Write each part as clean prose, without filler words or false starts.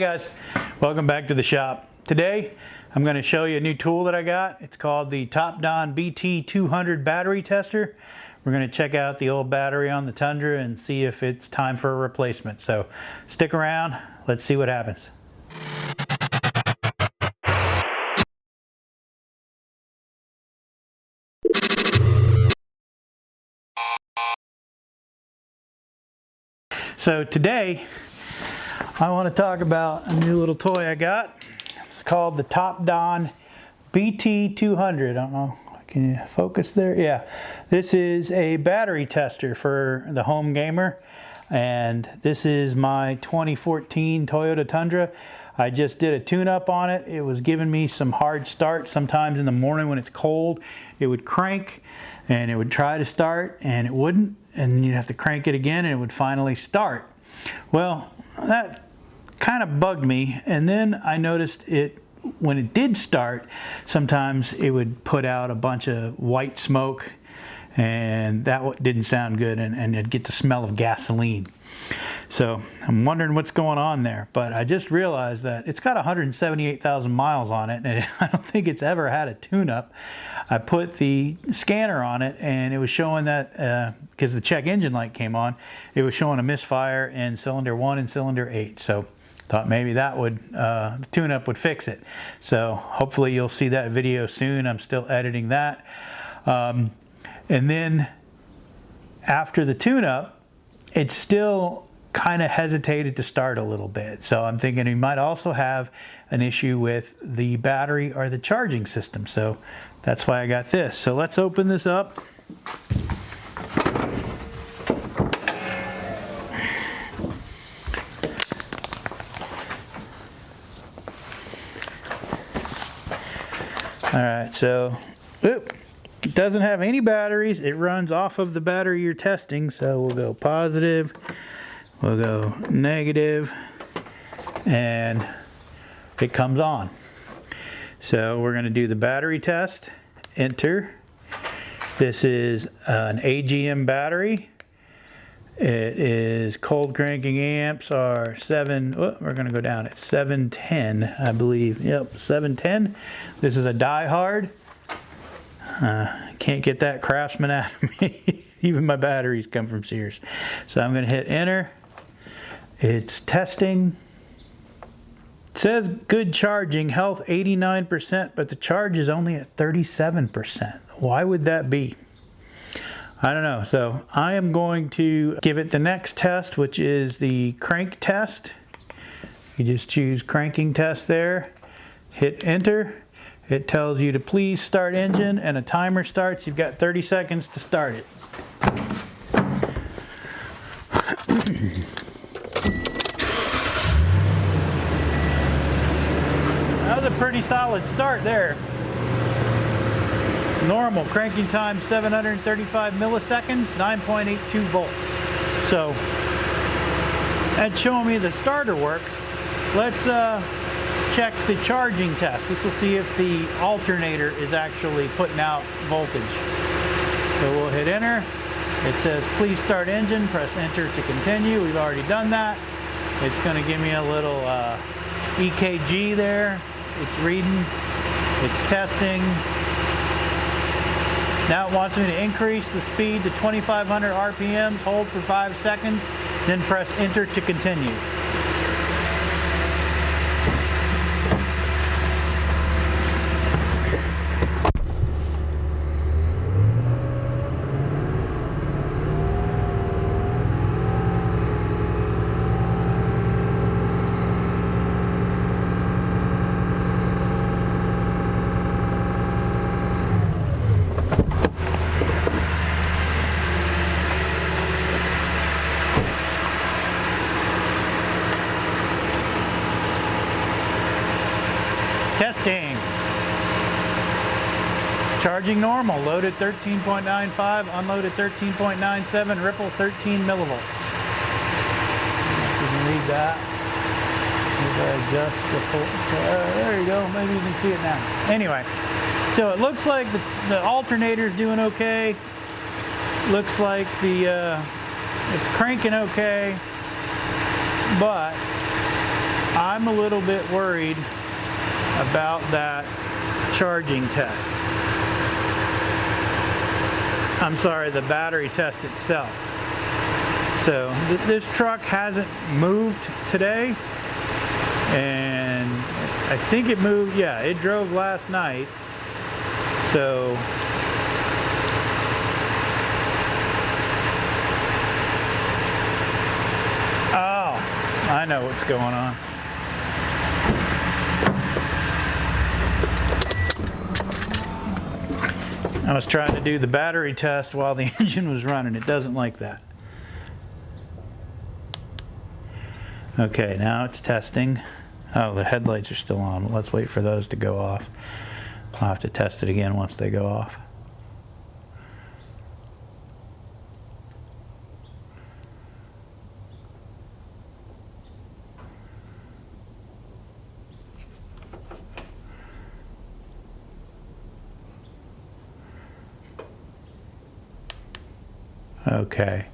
guys, welcome back to the shop. Today I'm going to show you a new tool that I got. It's called the Topdon BT200 Battery Tester. We're going to check out the old battery on the Tundra and see if it's time for a replacement. So stick around, let's see what happens. So today I want to talk about a new little toy I got. It's called the Topdon BT200. I don't know, can you focus there? Yeah, this is a battery tester for the home gamer, and this is my 2014 Toyota Tundra. I just did a tune-up on it. It was giving me some hard starts. Sometimes in the morning when it's cold, it would crank and it would try to start and it wouldn't, and you'd have to crank it again and it would finally start. Well, that kind of bugged me, and then I noticed it when it did start, sometimes it would put out a bunch of white smoke, and that didn't sound good, and it'd get the smell of gasoline. So I'm wondering what's going on there, but I just realized that it's got 178,000 miles on it, and I don't think it's ever had a tune-up. I put the scanner on it, and it was showing that, because the check engine light came on, it was showing a misfire in cylinder 1 and cylinder 8. So thought maybe that would, the tune-up would fix it. So hopefully you'll see that video soon. I'm still editing that. And then after the tune-up, it still kind of hesitated to start a little bit. So I'm thinking we might also have an issue with the battery or the charging system. So that's why I got this. So let's open this up. All right, so it doesn't have any batteries. It runs off of the battery you're testing. So we'll go positive, we'll go negative, and it comes on. So we're going to do the battery test. Enter. This is an AGM battery. It is cold cranking amps are 7, oh, we're going to go down at 710, I believe. Yep, 710. This is a die-hard. Can't get that Craftsman out of me. Even my batteries come from Sears. So I'm going to hit enter. It's testing. It says good charging, health 89%, but the charge is only at 37%. Why would that be? I don't know. So I am going to give it the next test, which is the crank test. You just choose cranking test there, hit enter. It tells you to please start engine, and a timer starts. You've got 30 seconds to start it. That was a pretty solid start there. Normal cranking time 735 milliseconds, 9.82 volts. So that's showing me the starter works. Let's check the charging test. This will see if the alternator is actually putting out voltage. So we'll hit enter. It says please start engine, press enter to continue. We've already done that. It's going to give me a little EKG there. It's reading, it's testing. Now it wants me to increase the speed to 2,500 RPMs, hold for 5 seconds, then press enter to continue. Testing. Charging normal, loaded 13.95, unloaded 13.97, ripple 13 millivolts. You can read that. If I adjust the there you go, maybe you can see it now. Anyway, so it looks like the alternator's doing okay. Looks like the it's cranking okay, but I'm a little bit worried about that charging test. I'm sorry, the battery test itself. So this truck hasn't moved today, and I think it moved, yeah, it drove last night. So oh, I know what's going on. I was trying to do the battery test while the engine was running. It doesn't like that. Okay, now it's testing. Oh, the headlights are still on. Let's wait for those to go off. I'll have to test it again once they go off. Okay.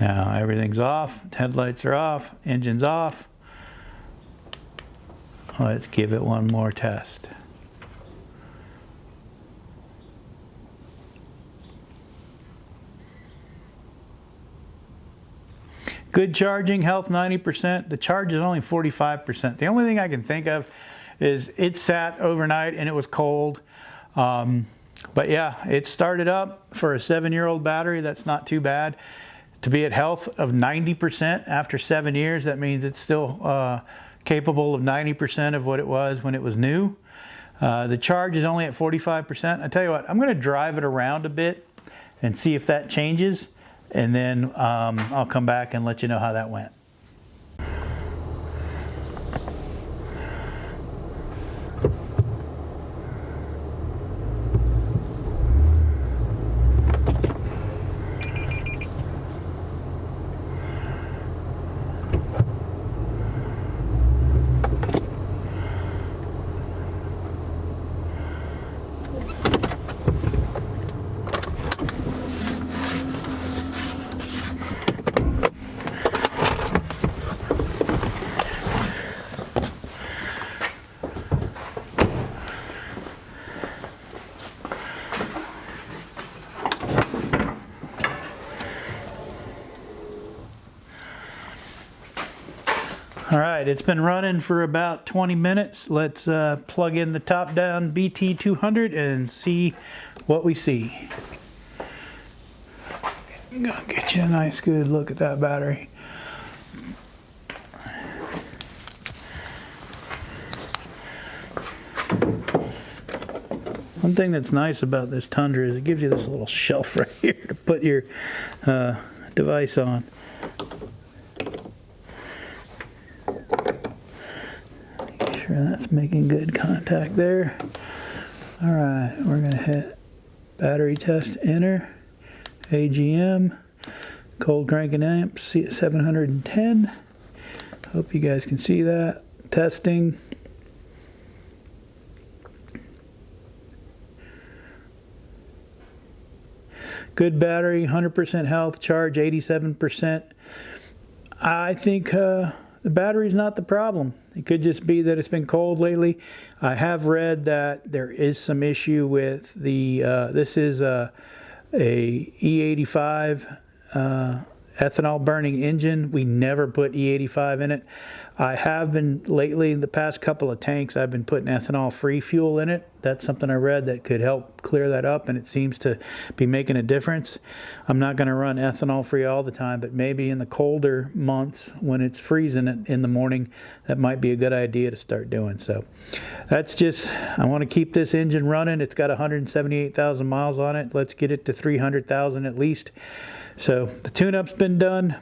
Now everything's off, headlights are off, engine's off. Let's give it one more test. Good charging, health 90%. The charge is only 45%. The only thing I can think of is it sat overnight and it was cold. But yeah, it started up for a 7-year-old battery. That's not too bad. To be at health of 90% after 7 years, that means it's still capable of 90% of what it was when it was new. The charge is only at 45%. I tell you what, I'm going to drive it around a bit and see if that changes, and then I'll come back and let you know how that went. All right, it's been running for about 20 minutes. Let's plug in the Topdon BT200 and see what we see. I'm gonna get you a nice good look at that battery. One thing that's nice about this Tundra is it gives you this little shelf right here to put your device on. Make sure that's making good contact there. All right, we're gonna hit battery test, enter, AGM, cold cranking amp, 710. Hope you guys can see that. Testing. Good battery, 100% health, charge 87%. I think the battery's not the problem. It could just be that it's been cold lately. I have read that there is some issue with the, this is a E85 ethanol burning engine. We never put E85 in it. I have been lately, in the past couple of tanks, I've been putting ethanol free fuel in it. That's something I read that could help clear that up, and it seems to be making a difference. I'm not going to run ethanol free all the time, but maybe in the colder months when it's freezing in the morning, that might be a good idea to start doing. So that's just, I want to keep this engine running. It's got 178,000 miles on it. Let's get it to 300,000 at least. So the tune-up's been done.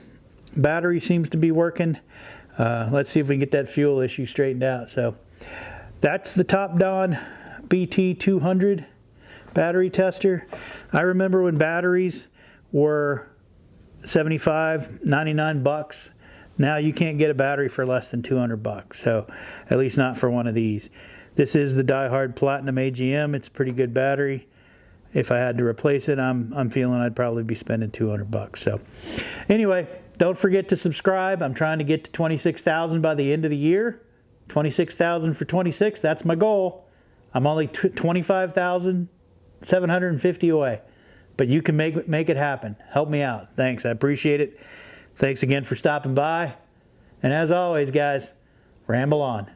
Battery seems to be working. Let's see if we can get that fuel issue straightened out. So that's the Topdon BT200 battery tester. I remember when batteries were $75, 99 bucks. Now you can't get a battery for less than 200 bucks. So at least not for one of these. This is the Die Hard Platinum AGM. It's a pretty good battery. If I had to replace it, I'm feeling I'd probably be spending 200 bucks. So anyway, don't forget to subscribe. I'm trying to get to 26,000 by the end of the year. 26,000 for 26, that's my goal. I'm only 25,750 away. But you can make it happen. Help me out. Thanks, I appreciate it. Thanks again for stopping by. And as always, guys, ramble on.